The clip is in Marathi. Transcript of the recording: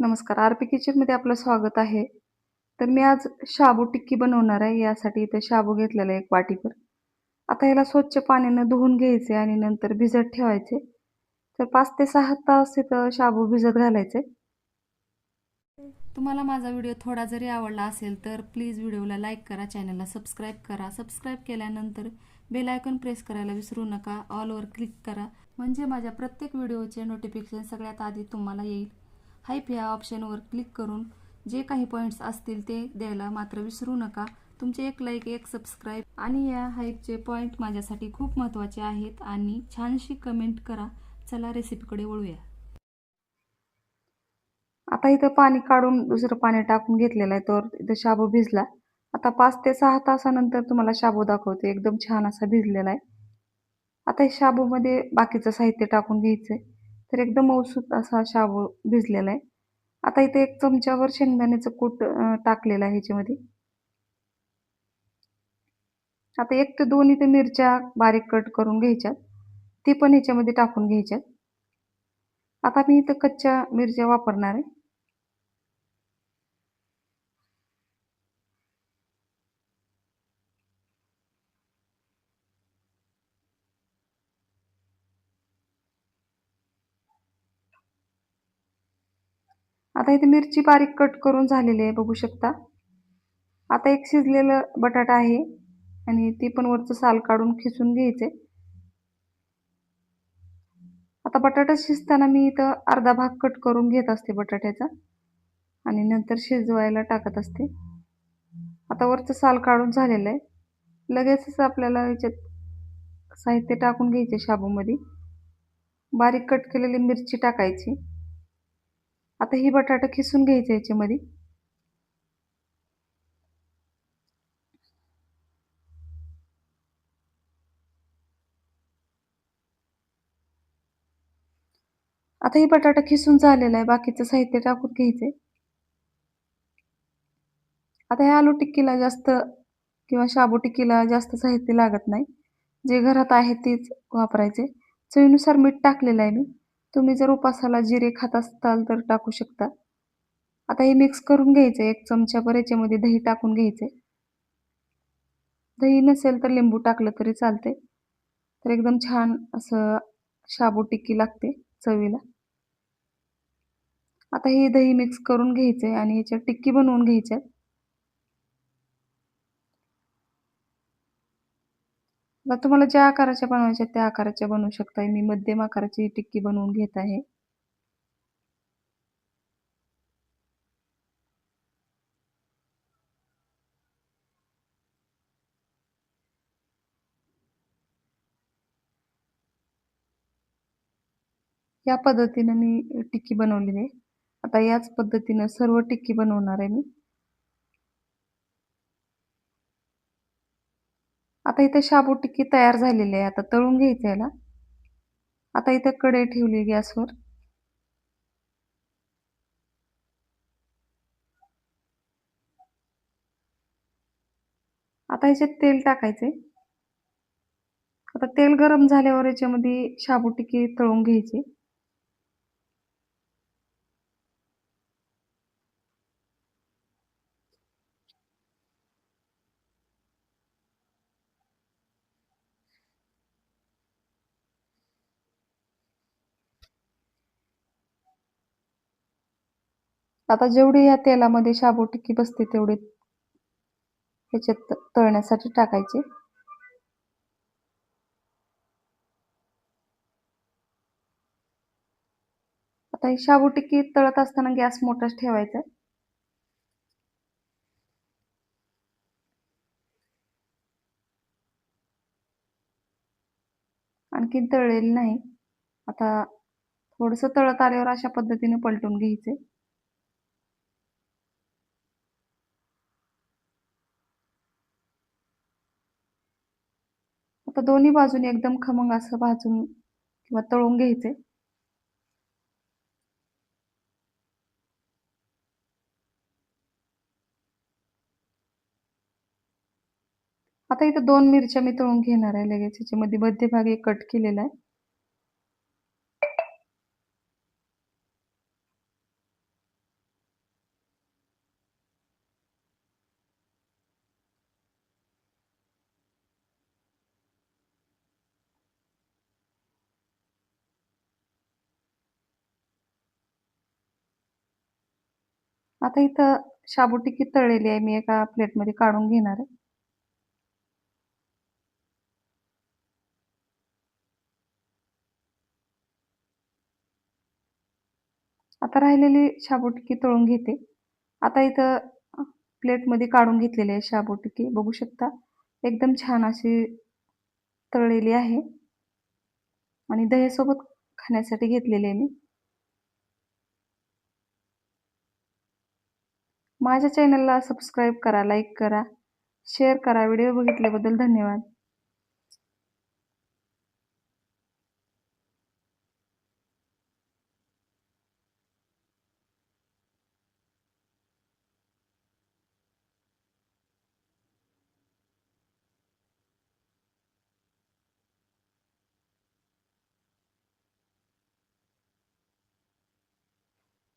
नमस्कार. आर-पी किचनमध्ये आपलं स्वागत आहे. तर मी आज शाबू टिक्की बनवणार आहे. यासाठी इथे शाबू घेतलेला आहे 1 वाटीभर. आता ह्याला स्वच्छ पाण्यानं धुवून घ्यायचे आणि नंतर भिजत ठेवायचे. तर 5 ते 6 तास इथं शाबू भिजत घालायचे. तुम्हाला माझा व्हिडिओ थोडा जरी आवडला असेल तर प्लीज व्हिडिओला लाईक करा, चॅनलला सबस्क्राईब करा. सबस्क्राईब केल्यानंतर बेल आयकॉन प्रेस करायला विसरू नका. ऑलवर क्लिक करा म्हणजे माझ्या प्रत्येक व्हिडिओचे नोटिफिकेशन सगळ्यात आधी तुम्हाला येईल. हाईप या ऑप्शनवर क्लिक करून जे काही पॉईंट्स असतील ते द्यायला मात्र विसरू नका. तुमचे एक लाईक, एक सबस्क्राईब आणि या हाईपचे पॉईंट माझ्यासाठी खूप महत्त्वाचे आहेत आणि छानशी कमेंट करा. चला रेसिपीकडे वळूया. आता इथं पाणी काढून दुसरं पाणी टाकून घेतलेलं आहे, तर इथं शाबू भिजला. आता 5 ते 6 तासानंतर तुम्हाला शाबू दाखवते. एकदम छान असा भिजलेला आहे. आता हे शाबूमध्ये बाकीचं साहित्य टाकून घ्यायचंय. तर एकदम मऊसूत असा शाबू भिजलेला आहे. आता इथे 1 चमच्यावर शेंगदाण्याचं कूट टाकलेलं आहे ह्याच्यामध्ये. आता 1 ते 2 इथे मिरच्या बारीक कट करून घ्यायच्यात. ती पण ह्याच्यामध्ये टाकून घ्यायच्यात. आता मी इथं कच्च्या मिरच्या वापरणार आहे. आता इथे मिरची बारीक कट करून झालेली आहे बघू शकता. आता एक शिजलेलं बटाटा आहे आणि ती पण वरचं साल काढून खिसून घ्यायचे. आता बटाटा शिजताना मी इथं अर्धा भाग कट करून घेत असते बटाट्याचा आणि नंतर शिजवायला टाकत असते. आता वरचं साल काढून झालेलं आहे. लगेचच आपल्याला याच्यात साहित्य टाकून घ्यायचे शाबूमध्ये. बारीक कट केलेली मिरची टाकायची. आता ही बटाटा खिसून घ्यायचे याच्यामध्ये. आता ही बटाटा खिसून झालेला आहे. बाकीचं साहित्य टाकून घ्यायचे. आता ह्या आलू टिक्कीला जास्त किंवा शाबू टिक्कीला जास्त साहित्य लागत नाही. जे घरात आहे तेच वापरायचे. चवीनुसार मीठ टाकलेलं आहे मी. तुम्ही जर उपासाला जिरे खात असाल तर टाकू शकता. आता हे मिक्स करून घ्यायचं. 1 चमच्याभर याच्यामध्ये दही टाकून घ्यायचे. दही नसेल तर लिंबू टाकलं तरी चालते. तर एकदम छान असं शाबू टिक्की लागते चवीला. आता हे दही मिक्स करून घ्यायचे आणि याच्यात टिक्की बनवून घ्यायच्या. आता तुम्हाला ज्या आकाराच्या बनवायच्या त्या आकाराच्या बनवू शकता. मी मध्यम आकाराची टिक्की बनवून घेत आहे. या पद्धतीनं मी टिक्की बनवलेली आहे. आता याच पद्धतीनं सर्व टिक्की बनवणार आहे मी. आता इथे शाबू टिक्की तयार झालेली आहे. आता तळून घ्यायचं याला. आता इथे कढई ठेवली गॅसवर. आता ह्याच्यात तेल टाकायचंय. आता तेल गरम झाल्यावर याच्यामध्ये शाबू टिक्की तळून घ्यायची. आता जेवढी या तेलामध्ये शाबू टिक्की बसते तेवढे ह्याच्यात तळण्यासाठी टाकायचे. आता ही शाबू टिक्की तळत असताना गॅस मोठाच ठेवायचा. आणखीन तळलेली नाही. आता थोडंसं तळत आल्यावर अशा पद्धतीने पलटून घ्यायचे. आता दोन्ही बाजूने एकदम खमंग असं भाजून किंवा तळून घ्यायचे. आता इथं 2 मिरच्या मी तळून घेणार आहे लगेच. ह्याच्यामध्ये मध्यभागी कट केलेला आहे. आता इथं शाबू टिक्की तळलेली आहे, मी एका प्लेटमध्ये काढून घेणार आहे. आता राहिलेली शाबू टिक्की तळून घेते. आता इथं प्लेटमध्ये काढून घेतलेली आहे शाबू टिक्की, बघू शकता. एकदम छान अशी तळलेली आहे आणि दह्यासोबत खाण्यासाठी घेतलेली आहे मी. माझ्या चॅनलला सबस्क्राईब करा, लाईक करा, शेअर करा. व्हिडिओ बघितल्याबद्दल धन्यवाद.